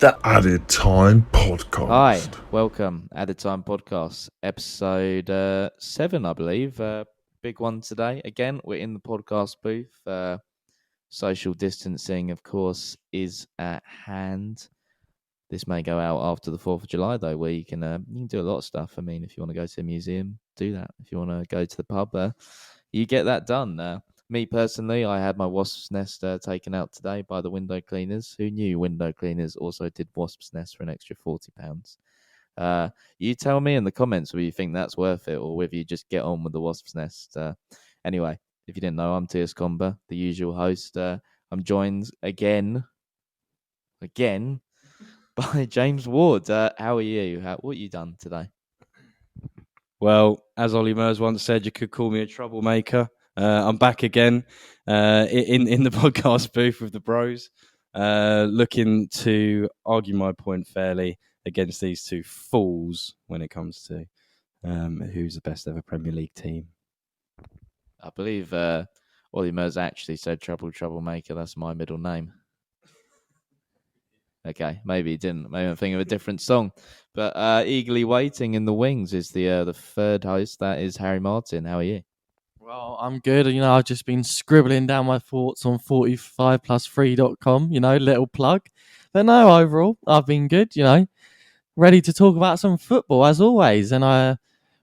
The Added Time Podcast. Hi, welcome. Added Time Podcast, episode 7, I believe. Big one today. Again, we're in the podcast booth. Social distancing, of course, is at hand. This may go out after the 4th of July, though, where you can do a lot of stuff. I mean, if you want to go to a museum, do that. If you want to go to the pub, you get that done. Me personally, I had my wasp's nest taken out today by the window cleaners. Who knew window cleaners also did wasp's nest for an extra £40? You tell me in the comments whether you think that's worth it or whether you just get on with the wasp's nest. Anyway, if you didn't know, I'm Tias Comber, the usual host. I'm joined again by James Ward. How are you? What you done today? Well, as Ollie Murs once said, you could call me a troublemaker. I'm back again in the podcast booth with the bros, looking to argue my point fairly against these two fools when it comes to who's the best ever Premier League team. I believe Ollie Murs actually said troublemaker. That's my middle name. Okay, maybe he didn't. Maybe I'm thinking of a different song. But eagerly waiting in the wings is the third host. That is Harry Martin. How are you? Well, I'm good. I've just been scribbling down my thoughts on 45plus3.com, little plug. But no, overall, I've been good, ready to talk about some football as always. And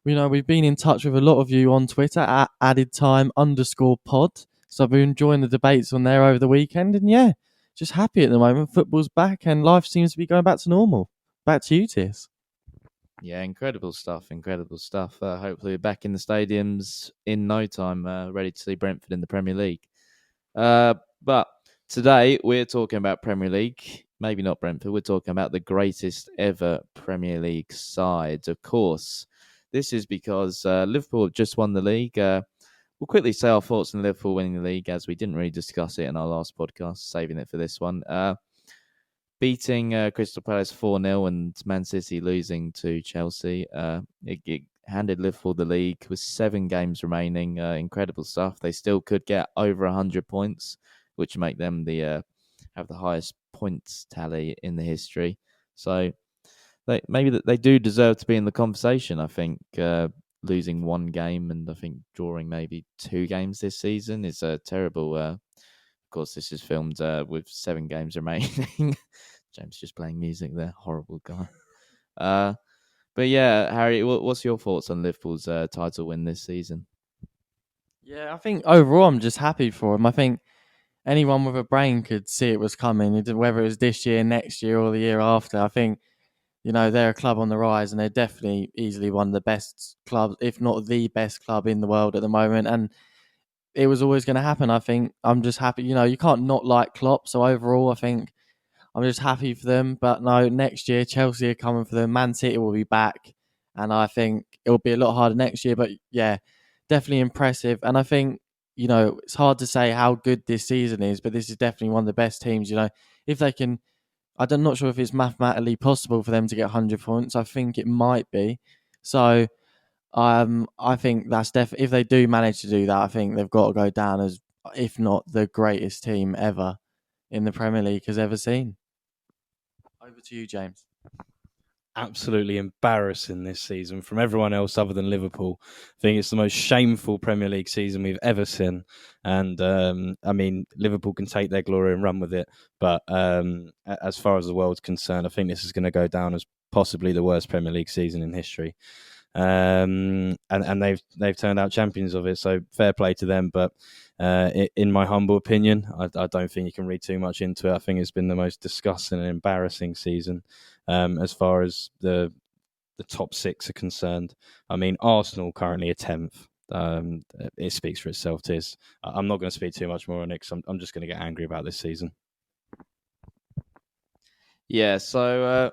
we've been in touch with a lot of you on Twitter at addedtime_pod. So I've been enjoying the debates on there over the weekend. And yeah, just happy at the moment. Football's back and life seems to be going back to normal. Back to you, Tiers. Yeah, incredible stuff. Hopefully we're back in the stadiums in no time, ready to see Brentford in the Premier League. But today we're talking about Premier League. Maybe not Brentford. We're talking about the greatest ever Premier League sides. Of course, this is because Liverpool have just won the league. We'll quickly say our thoughts on Liverpool winning the league, as we didn't really discuss it in our last podcast, saving it for this one. Beating Crystal Palace 4-0 and Man City losing to Chelsea. It handed Liverpool the league with 7 games remaining. Incredible stuff. They still could get over 100 points, which make them have the highest points tally in the history. So they do deserve to be in the conversation, I think. Losing 1 game and I think drawing maybe 2 games this season is terrible. Of course, this is filmed with 7 games remaining. James just playing music there. Horrible guy. But yeah, Harry, what's your thoughts on Liverpool's title win this season? Yeah, I think overall I'm just happy for them. I think anyone with a brain could see it was coming, whether it was this year, next year, or the year after. I think, they're a club on the rise and they're definitely easily one of the best clubs, if not the best club in the world at the moment. And it was always going to happen. I think I'm just happy. You can't not like Klopp. So overall, I think I'm just happy for them. But no, next year, Chelsea are coming for them. Man City will be back. And I think it will be a lot harder next year. But yeah, definitely impressive. And I think, it's hard to say how good this season is, but this is definitely one of the best teams. If they can, I'm not sure if it's mathematically possible for them to get 100 points. I think it might be. So I think that's definitely, if they do manage to do that, I think they've got to go down as, if not the greatest team ever in the Premier League has ever seen. Over to you, James. Absolutely embarrassing this season from everyone else other than Liverpool. I think it's the most shameful Premier League season we've ever seen. And Liverpool can take their glory and run with it. But as far as the world's concerned, I think this is going to go down as possibly the worst Premier League season in history. And they've turned out champions of it, so fair play to them. But in my humble opinion, I don't think you can read too much into it. I think it's been the most disgusting and embarrassing season as far as the top 6 are concerned. I mean, Arsenal currently are 10th. It speaks for itself. I'm not going to speak too much more on it because I'm just going to get angry about this season. Yeah, so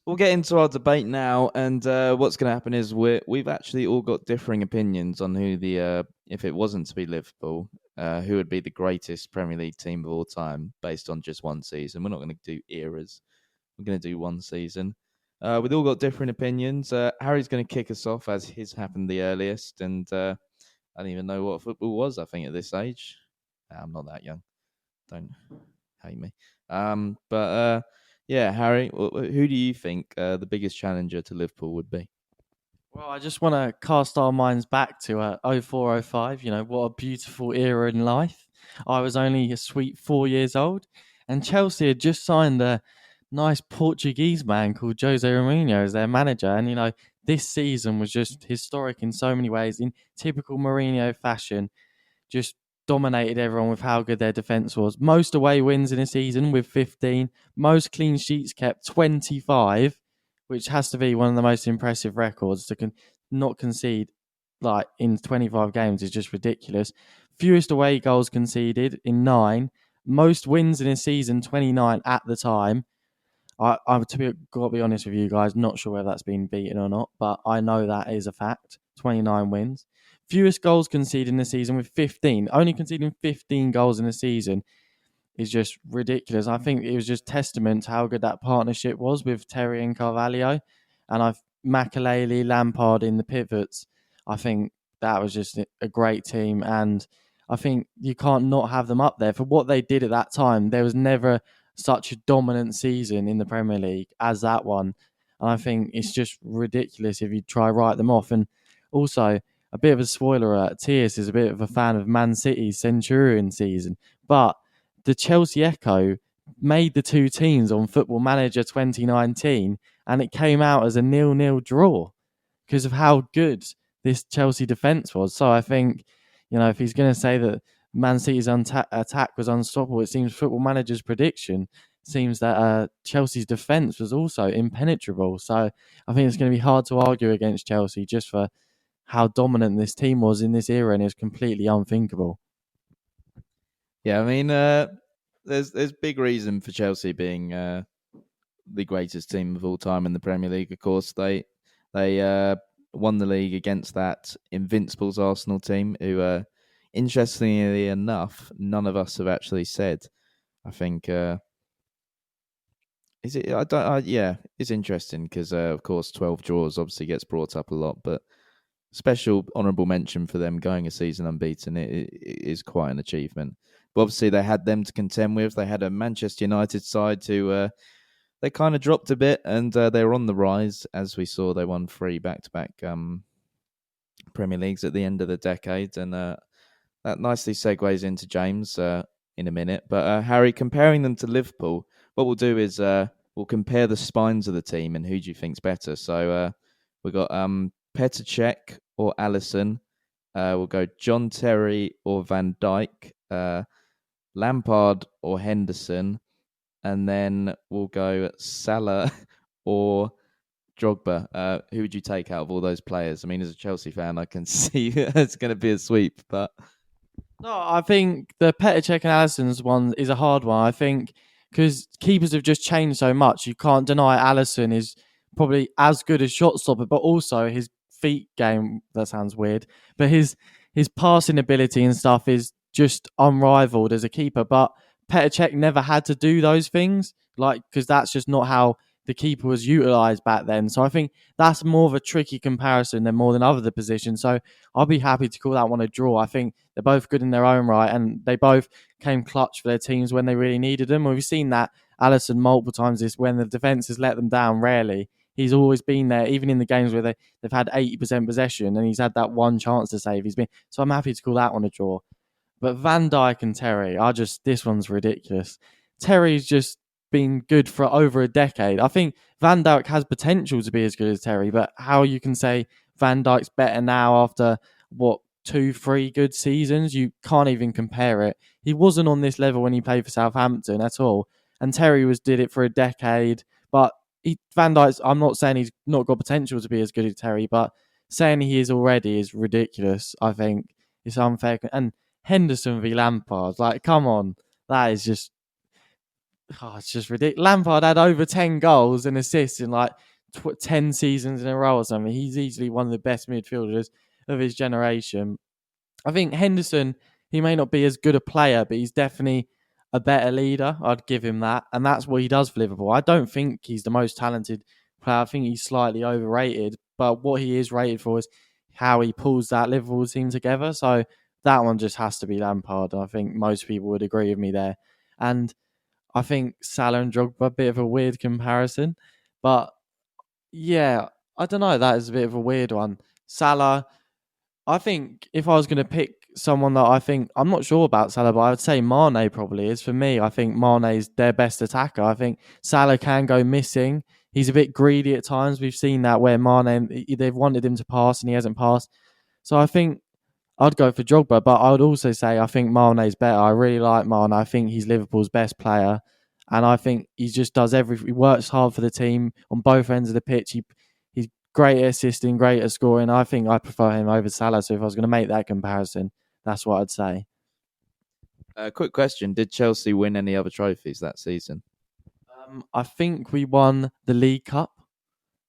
we'll get into our debate now, and what's going to happen is we've actually all got differing opinions on who if it wasn't to be Liverpool, who would be the greatest Premier League team of all time based on just one season. We're not going to do eras. We're going to do one season. We've all got different opinions. Harry's going to kick us off as his happened the earliest, and I don't even know what football was, I think, at this age. I'm not that young. Don't hate me. But Yeah, Harry, who do you think the biggest challenger to Liverpool would be? Well, I just want to cast our minds back to 0405. What a beautiful era in life. I was only a sweet 4 years old, and Chelsea had just signed a nice Portuguese man called Jose Mourinho as their manager. And, this season was just historic in so many ways, in typical Mourinho fashion. Just dominated everyone with how good their defence was. Most away wins in a season with 15. Most clean sheets kept, 25, which has to be one of the most impressive records. To not concede like in 25 games is just ridiculous. Fewest away goals conceded in 9. Most wins in a season, 29 at the time. Got to be honest with you guys, not sure whether that's been beaten or not, but I know that is a fact. 29 wins. Fewest goals conceded in the season with 15. Only conceding 15 goals in a season is just ridiculous. I think it was just testament to how good that partnership was with Terry and Carvalho. And Makelele, Lampard in the pivots. I think that was just a great team. And I think you can't not have them up there. For what they did at that time, there was never such a dominant season in the Premier League as that one. And I think it's just ridiculous if you try write them off. And also, a bit of a spoiler alert, Tiers is a bit of a fan of Man City's Centurion season. But the Chelsea Echo made the two teams on Football Manager 2019, and it came out as a 0-0 draw because of how good this Chelsea defence was. So I think, if he's going to say that Man City's attack was unstoppable, it seems Football Manager's prediction seems that Chelsea's defence was also impenetrable. So I think it's going to be hard to argue against Chelsea just for how dominant this team was in this era, and it's completely unthinkable. Yeah, I mean, there's big reason for Chelsea being the greatest team of all time in the Premier League. Of course, they won the league against that Invincibles Arsenal team, who, interestingly enough, none of us have actually said. I think is it? I don't. Yeah, it's interesting because, of course, 12 draws obviously gets brought up a lot, but special honourable mention for them going a season unbeaten. It is quite an achievement. But obviously, they had them to contend with. They had a Manchester United side who they kind of dropped a bit, and they were on the rise. As we saw, they won 3 back-to-back Premier Leagues at the end of the decade, and that nicely segues into James in a minute. But Harry, comparing them to Liverpool, what we'll do is we'll compare the spines of the team and who do you think's better. So we've got Petr Cech or Alisson. We'll go John Terry or Van Dijk. Lampard or Henderson. And then we'll go Salah or Drogba. Who would you take out of all those players? I mean, as a Chelsea fan, I can see it's going to be a sweep. But no, I think the Petr Cech and Alisson's one is a hard one. I think because keepers have just changed so much, you can't deny Alisson is probably as good as shot stopper, but also his feet game. That sounds weird, but his passing ability and stuff is just unrivaled as a keeper. But Petr Cech never had to do those things, because that's just not how the keeper was utilised back then. So I think that's more of a tricky comparison than more than other positions. So I'll be happy to call that one a draw. I think they're both good in their own right, and they both came clutch for their teams when they really needed them. We've seen that Alisson multiple times this when the defence has let them down. Rarely. He's always been there, even in the games where they've had 80% possession, and he's had that one chance to save. So I'm happy to call that one a draw. But Van Dijk and Terry this one's ridiculous. Terry's just been good for over a decade. I think Van Dijk has potential to be as good as Terry, but how you can say Van Dijk's better now after 2-3 good seasons, you can't even compare it. He wasn't on this level when he played for Southampton at all, and Terry did it for a decade. But Van Dijk's, I'm not saying he's not got potential to be as good as Terry, but saying he is already is ridiculous. I think it's unfair. And Henderson v Lampard, come on, that is just it's just ridiculous. Lampard had over 10 goals and assists in 10 seasons in a row or something. He's easily one of the best midfielders of his generation. I think Henderson, he may not be as good a player, but he's definitely a better leader. I'd give him that. And that's what he does for Liverpool. I don't think he's the most talented player. I think he's slightly overrated. But what he is rated for is how he pulls that Liverpool team together. So that one just has to be Lampard. I think most people would agree with me there. And I think Salah and Drogba a bit of a weird comparison, but yeah, I don't know. That is a bit of a weird one. Salah, I think if I was going to pick someone that I think, I'm not sure about Salah, but I would say Mane probably is. For me, I think Mane is their best attacker. I think Salah can go missing. He's a bit greedy at times. We've seen that where Mane, they've wanted him to pass and he hasn't passed. So I think I'd go for Drogba, but I would also say I think Mane's better. I really like Mane. I think he's Liverpool's best player. And I think he just does everything. He works hard for the team on both ends of the pitch. He's great at assisting, great at scoring. I think I prefer him over Salah. So if I was going to make that comparison, that's what I'd say. Quick question. Did Chelsea win any other trophies that season? I think we won the League Cup,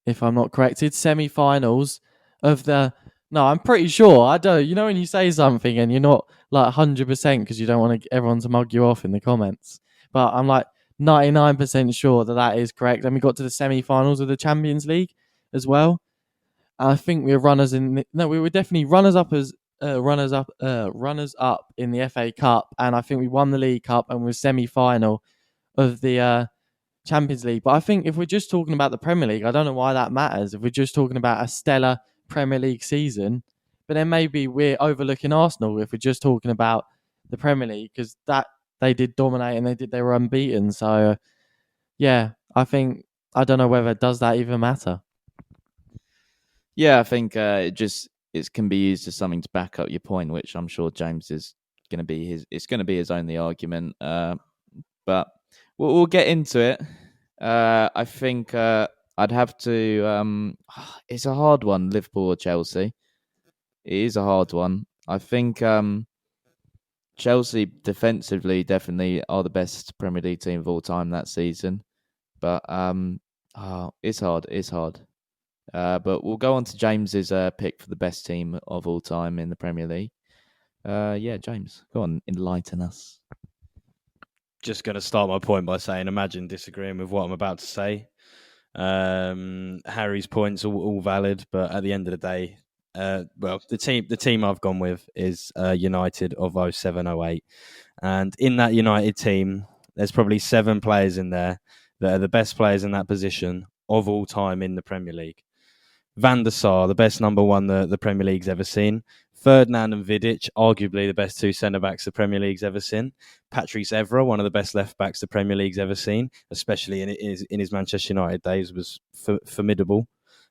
if I'm not corrected. Semi-finals of the... No, I'm pretty sure. I don't... You know when you say something and you're not like 100% because you don't want everyone to mug you off in the comments. But I'm like 99% sure that is correct. And we got to the semi-finals of the Champions League as well. And I think we were runners in... No, we were definitely runners up in the FA Cup. And I think we won the League Cup and we were semi-final of the... Champions League. But I think if we're just talking about the Premier League, I don't know why that matters. If we're just talking about a stellar Premier League season, but then maybe we're overlooking Arsenal if we're just talking about the Premier League, because that they did dominate and they were unbeaten. So yeah, I don't know whether does that even matter. Yeah, I think it can be used as something to back up your point, which I'm sure James is going to be it's going to be his only argument. But we'll get into it. I think I'd have to... it's a hard one, Liverpool or Chelsea. It is a hard one. I think Chelsea defensively definitely are the best Premier League team of all time that season. But it's hard. It's hard. But we'll go on to James's pick for the best team of all time in the Premier League. Yeah, James, go on, enlighten us. Just going to start my point by saying, imagine disagreeing with what I'm about to say. Harry's points are all valid, but at the end of the day, the team I've gone with is United of 07-08. And in that United team, there's probably 7 players in there that are the best players in that position of all time in the Premier League. Van der Sar, the best number one the Premier League's ever seen. Ferdinand and Vidic, arguably the best 2 centre-backs the Premier League's ever seen. Patrice Evra, one of the best left-backs the Premier League's ever seen, especially in his Manchester United days, was formidable.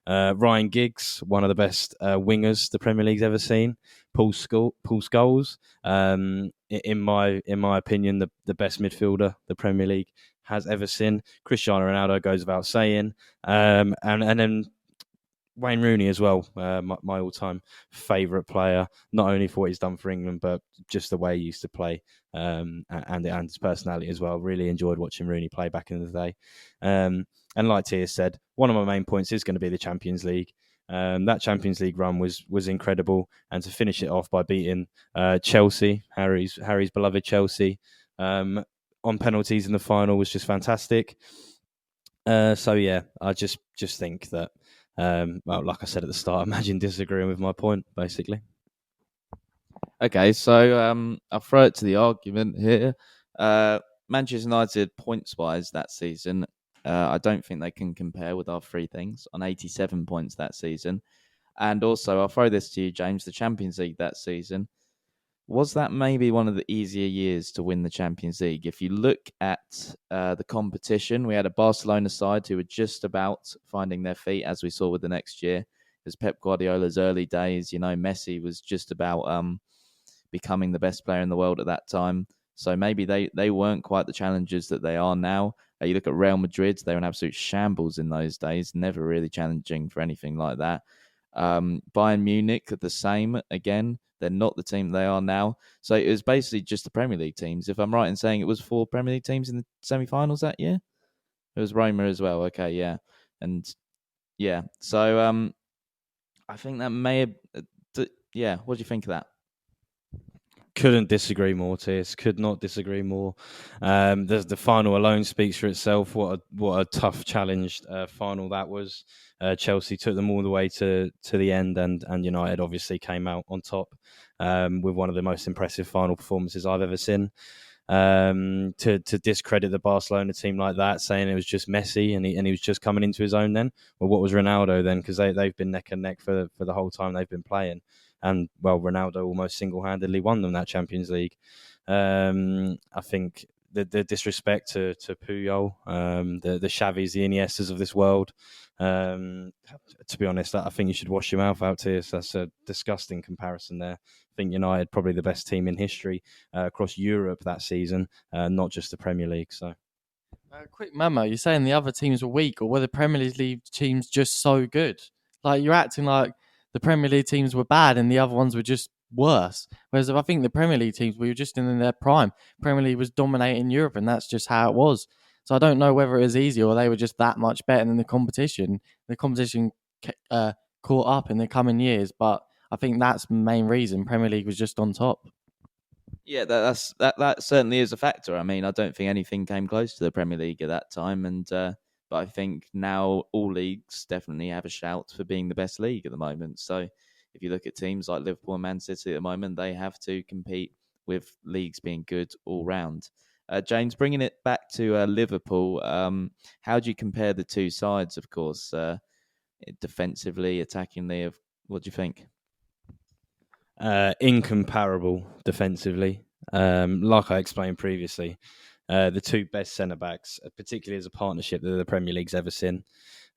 Ryan Giggs, one of the best wingers the Premier League's ever seen. Paul Scholes, in my opinion, the best midfielder the Premier League has ever seen. Cristiano Ronaldo goes without saying. And then Wayne Rooney as well, my all-time favourite player, not only for what he's done for England, but just the way he used to play and his personality as well. Really enjoyed watching Rooney play back in the day. And like Tia said, one of my main points is going to be the Champions League. That Champions League run was incredible, and to finish it off by beating Chelsea, Harry's beloved Chelsea, on penalties in the final was just fantastic. So yeah, I just think that. Like I said at the start, imagine disagreeing with my point, basically. Okay, so I'll throw it to the argument here. Manchester United, points-wise, that season, I don't think they can compare with our 3 things on 87 points that season. And also, I'll throw this to you, James, the Champions League that season. Was that maybe one of the easier years to win the Champions League? If you look at the competition, we had a Barcelona side who were just about finding their feet, as we saw with the next year. It was Pep Guardiola's early days. You know, Messi was just about becoming the best player in the world at that time. So maybe they weren't quite the challengers that they are now. You look at Real Madrid, they were an absolute shambles in those days, never really challenging for anything like that. Bayern Munich, the same again. They're not the team they are now. So it was basically just the Premier League teams. If I'm right in saying it was 4 Premier League teams in the semi-finals that year? It was Roma as well. Okay, yeah. And yeah, so I think that may have... yeah, what do you think of that? Couldn't disagree more, Tiers. Could not disagree more. The final alone speaks for itself. What a tough challenge final that was. Chelsea took them all the way to the end, and United obviously came out on top with one of the most impressive final performances I've ever seen. to discredit the Barcelona team like that, saying it was just Messi and he was just coming into his own then. Well, what was Ronaldo then? Because they've been neck and neck for the whole time they've been playing. And, well, Ronaldo almost single-handedly won them that Champions League. I think the disrespect to Puyol, the Xavis, the Iniestas of this world, to be honest, I think you should wash your mouth out here. So that's a disgusting comparison there. I think United probably the best team in history across Europe that season, not just the Premier League. So, quick memo, you're saying the other teams were weak, or were the Premier League teams just so good? Like, you're acting like the Premier League teams were bad and the other ones were just worse. Whereas I think the Premier League teams were just in their prime. Premier League was dominating Europe, and that's just how it was. So I don't know whether it was easy or they were just that much better than the competition. The competition caught up in the coming years, but I think that's the main reason Premier League was just on top. Yeah, that certainly is a factor. I mean, I don't think anything came close to the Premier League at that time, but I think now all leagues definitely have a shout for being the best league at the moment. So if you look at teams like Liverpool and Man City at the moment, they have to compete with leagues being good all round. James, bringing it back to Liverpool, how do you compare the two sides? Of course, defensively, attackingly. What do you think? Incomparable defensively. Like I explained previously, the two best centre-backs, particularly as a partnership that the Premier League's ever seen.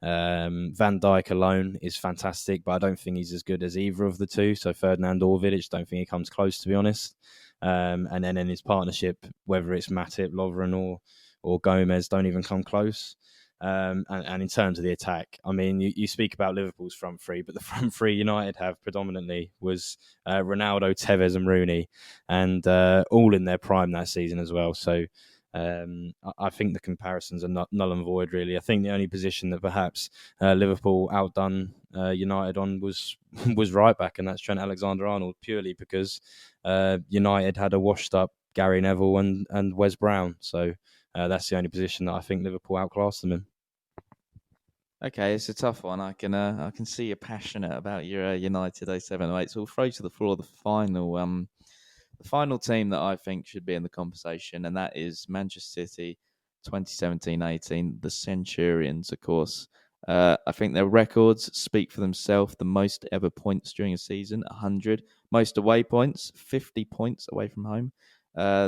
Van Dijk alone is fantastic, but I don't think he's as good as either of the two. So Ferdinand or Vidic, don't think he comes close, to be honest. And then in his partnership, whether it's Matip, Lovren or Gomez, don't even come close. And in terms of the attack, I mean, you speak about Liverpool's front three, but the front three United have predominantly was Ronaldo, Tevez and Rooney, and all in their prime that season as well. So I think the comparisons are null and void, really. I think the only position that perhaps Liverpool outdone United on was right back, and that's Trent Alexander-Arnold, purely because United had a washed-up Gary Neville and Wes Brown. So that's the only position that I think Liverpool outclassed them in. Okay, it's a tough one. I can see you're passionate about your United 07-08. So we'll throw to the floor the final team that I think should be in the conversation, and that is Manchester City 2017-18, the Centurions, of course. I think their records speak for themselves. The most ever points during a season, 100. Most away points, 50 points away from home.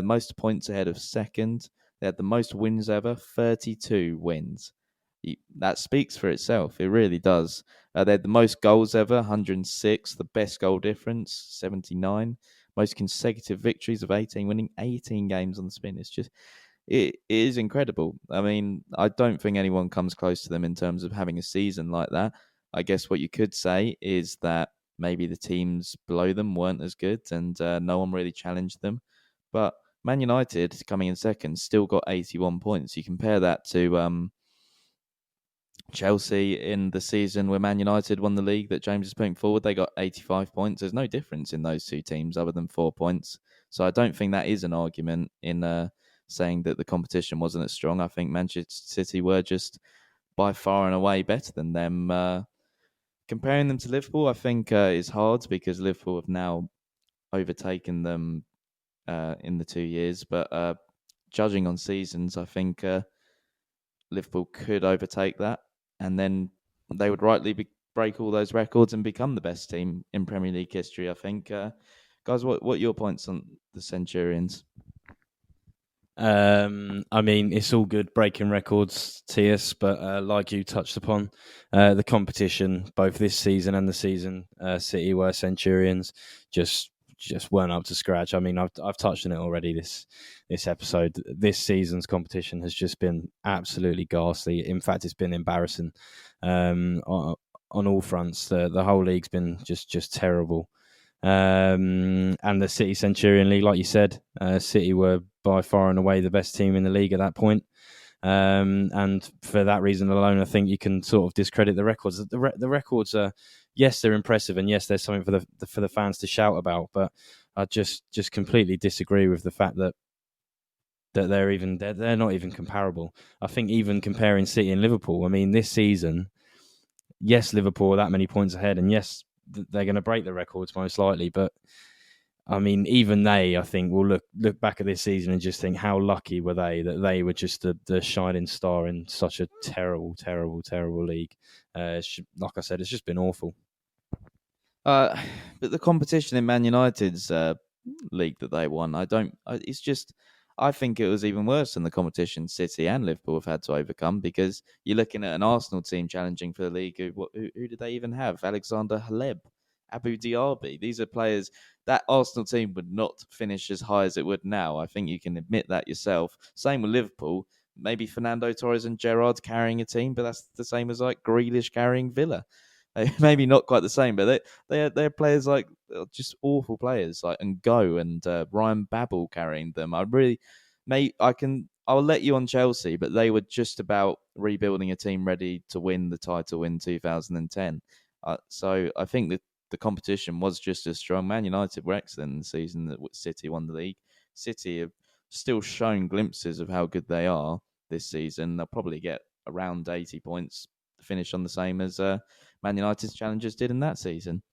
Most points ahead of second. They had the most wins ever, 32 wins. That speaks for itself. It really does. They had the most goals ever, 106. The best goal difference, 79. Most consecutive victories of 18, winning 18 games on the spin. It is incredible. I mean, I don't think anyone comes close to them in terms of having a season like that. I guess what you could say is that maybe the teams below them weren't as good and no one really challenged them. But Man United, coming in second, still got 81 points. You compare that to Chelsea in the season where Man United won the league that James is putting forward, they got 85 points. There's no difference in those two teams other than 4 points. So I don't think that is an argument in saying that the competition wasn't as strong. I think Manchester City were just by far and away better than them. Comparing them to Liverpool, I think is hard because Liverpool have now overtaken them in the 2 years. But judging on seasons, I think Liverpool could overtake that. And then they would rightly break all those records and become the best team in Premier League history, I think. Guys, what are your points on the Centurions? I mean, it's all good breaking records, TS, but like you touched upon, the competition, both this season and the season City were Centurions, just weren't up to scratch. I mean, I've touched on it already this episode. This season's competition has just been absolutely ghastly. In fact, it's been embarrassing on all fronts. The whole league's been just terrible. And the City Centurion League, like you said, City were by far and away the best team in the league at that point. And for that reason alone, I think you can sort of discredit the records. The records are, yes, they're impressive, and yes, there's something for the fans to shout about. But I just completely disagree with the fact that they're not even comparable. I think even comparing City and Liverpool, I mean, this season, yes, Liverpool are that many points ahead, and yes, they're going to break the records most likely. But I mean, even they, I think, will look back at this season and just think how lucky were they that they were just the shining star in such a terrible, terrible, terrible league. Like I said, it's just been awful. But the competition in Man United's league that they won, it's just, I think it was even worse than the competition City and Liverpool have had to overcome, because you're looking at an Arsenal team challenging for the league. Who did they even have? Alexander Haleb, Abu Diaby. These are players that Arsenal team would not finish as high as it would now. I think you can admit that yourself. Same with Liverpool. Maybe Fernando Torres and Gerrard carrying a team, but that's the same as like Grealish carrying Villa. Maybe not quite the same, but they're players like just awful players like Ngo and Ryan Babel carrying them. I'll let you on Chelsea, but they were just about rebuilding a team ready to win the title in 2010. So I think that the competition was just as strong. Man United were excellent in the season that City won the league. City have still shown glimpses of how good they are this season. They'll probably get around 80 points, finish on the same as Man United's challengers did in that season.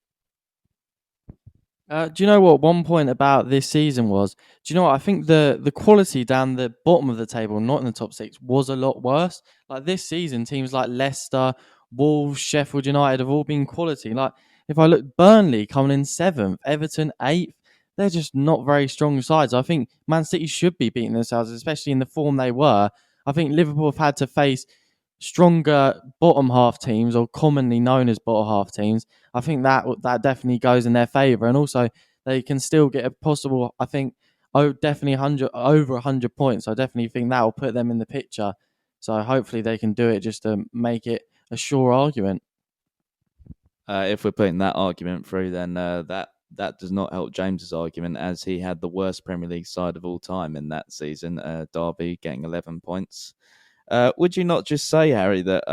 Do you know what one point about this season was? Do you know what? I think the quality down the bottom of the table, not in the top six, was a lot worse. Like this season, teams like Leicester, Wolves, Sheffield United have all been quality. Like if I look, Burnley coming in 7th, Everton 8th, they're just not very strong sides. I think Man City should be beating themselves, especially in the form they were. I think Liverpool have had to face stronger bottom half teams, or commonly known as bottom half teams. I think that definitely goes in their favour, and also they can still get a possible. I think definitely over 100 points. I definitely think that will put them in the picture. So hopefully they can do it just to make it a sure argument. If we're putting that argument through, then that does not help James's argument, as he had the worst Premier League side of all time in that season. Derby getting 11 points. Would you not just say, Harry, that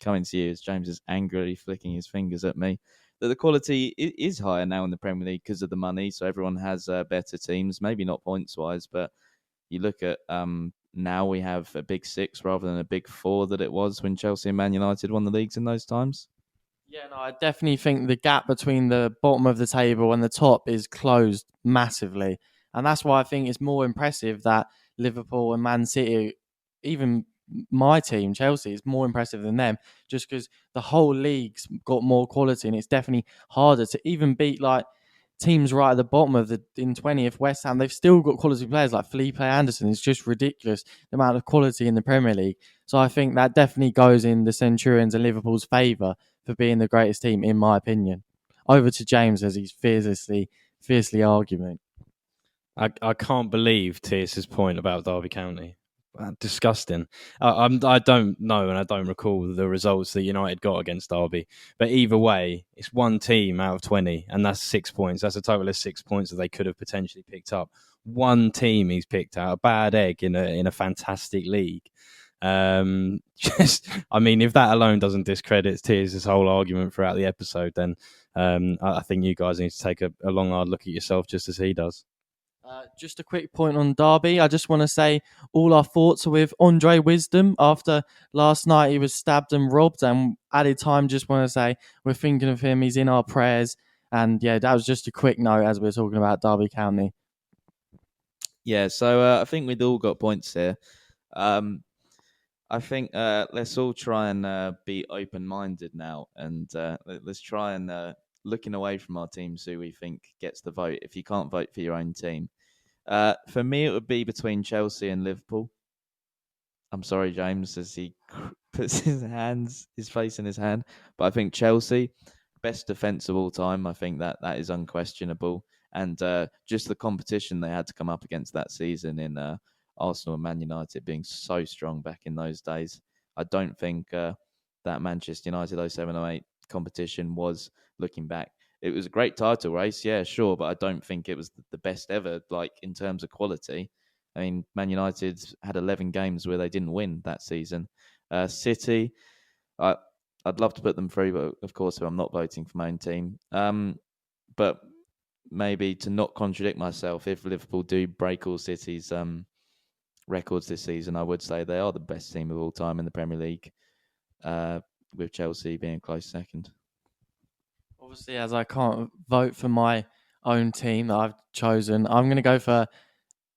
coming to you as James is angrily flicking his fingers at me, that the quality is higher now in the Premier League because of the money, so everyone has better teams, maybe not points-wise, but you look at now we have a big six rather than a big four that it was when Chelsea and Man United won the leagues in those times? Yeah, no, I definitely think the gap between the bottom of the table and the top is closed massively. And that's why I think it's more impressive that Liverpool and Man City, even my team, Chelsea, is more impressive than them, just because the whole league's got more quality, and it's definitely harder to even beat like teams right at the bottom of the in 20th. West Ham, they've still got quality players like Felipe Anderson. It's just ridiculous the amount of quality in the Premier League. So I think that definitely goes in the Centurions and Liverpool's favour for being the greatest team, in my opinion. Over to James as he's fiercely arguing. I can't believe Tierce's point about Derby County. Disgusting. I don't know, and I don't recall the results that United got against Derby. But either way, it's one team out of 20, and that's 6 points. That's a total of 6 points that they could have potentially picked up. One team he's picked out, a bad egg in a fantastic league. I mean, if that alone doesn't discredit Tierce's whole argument throughout the episode, then I think you guys need to take a long, hard look at yourself, just as he does. Just a quick point on Derby. I just want to say all our thoughts are with Andre Wisdom. After last night, he was stabbed and robbed. And added time, just want to say we're thinking of him. He's in our prayers. And yeah, that was just a quick note as we were talking about Derby County. Yeah, so I think we'd all got points here. I think let's all try and be open-minded now, and let's try and looking away from our teams who we think gets the vote. If you can't vote for your own team, for me it would be between Chelsea and Liverpool. I'm sorry, James, as he puts his face in his hand, but I think Chelsea, best defence of all time. I think that is unquestionable, and just the competition they had to come up against that season in Arsenal and Man United being so strong back in those days. I don't think that Manchester United 07-08 competition was, looking back, it was a great title race, yeah, sure, but I don't think it was the best ever, like in terms of quality. I mean, Man United had 11 games where they didn't win that season. City, I'd love to put them through, but of course I'm not voting for my own team. But maybe to not contradict myself, if Liverpool do break all City's records this season, I would say they are the best team of all time in the Premier League, with Chelsea being a close second. Obviously, as I can't vote for my own team that I've chosen. I'm going to go for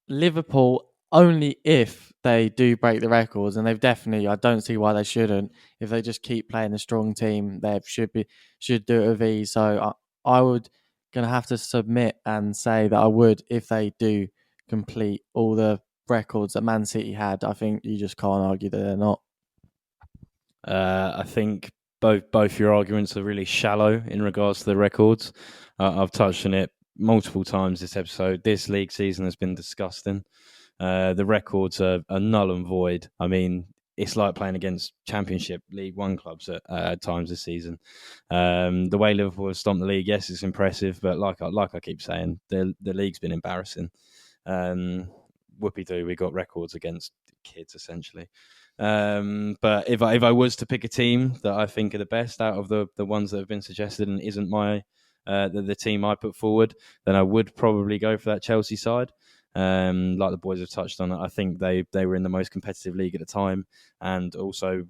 Liverpool only if they do break the records, and they've definitely. I don't see why they shouldn't. If they just keep playing a strong team, they should do it with ease. So I would gonna have to submit and say that I would if they do complete all the records that Man City had. I think you just can't argue that they're not. I think both your arguments are really shallow in regards to the records. I've touched on it multiple times this episode. This league season has been disgusting. The records are null and void. I mean, it's like playing against Championship League One clubs at times this season. The way Liverpool have stomped the league, yes, it's impressive, but like I keep saying, the league's been embarrassing. Whoopie-doo, we got records against kids essentially. But if I was to pick a team that I think are the best out of the ones that have been suggested and isn't my the team I put forward, then I would probably go for that Chelsea side. Like the boys have touched on, I think they were in the most competitive league at the time, and also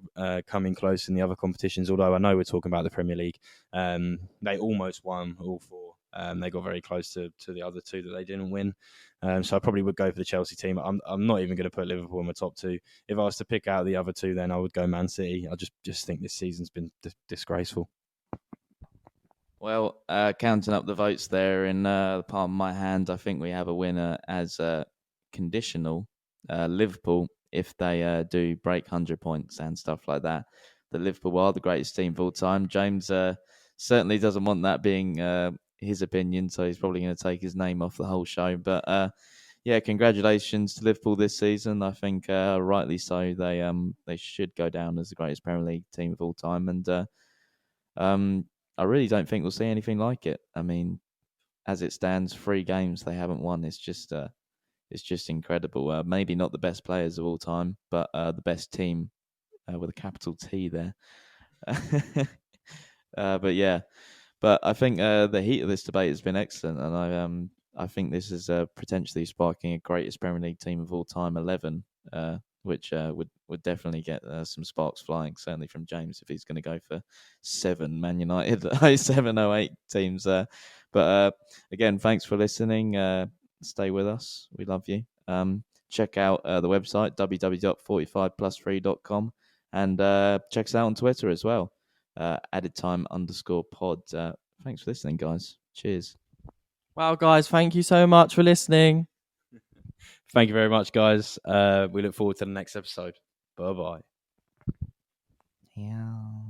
coming close in the other competitions. Although I know we're talking about the Premier League, they almost won all four. They got very close to the other two that they didn't win. So I probably would go for the Chelsea team. I'm not even going to put Liverpool in my top two. If I was to pick out the other two, then I would go Man City. I just think this season's been disgraceful. Well, counting up the votes there in the palm of my hand, I think we have a winner as conditional Liverpool if they do break 100 points and stuff like that. The Liverpool are the greatest team of all time. James certainly doesn't want that being his opinion, so he's probably going to take his name off the whole show. But yeah, congratulations to Liverpool this season. I think rightly so. They should go down as the greatest Premier League team of all time, and I really don't think we'll see anything like it. I mean, as it stands, 3 games they haven't won. It's just incredible. Maybe not the best players of all time, but the best team with a capital T there. But yeah, but I think the heat of this debate has been excellent, and I think this is potentially sparking a greatest Premier League team of all time 11, which would definitely get some sparks flying, certainly from James if he's going to go for 7 Man United, 7 or 8 teams. But again, thanks for listening. Stay with us. We love you. Check out the website, www.45plus3.com, and check us out on Twitter as well. addedtime_pod. Thanks for listening, guys. Cheers. Well, guys, thank you so much for listening. Thank you very much, guys. We look forward to the next episode. Bye-bye. Yeah.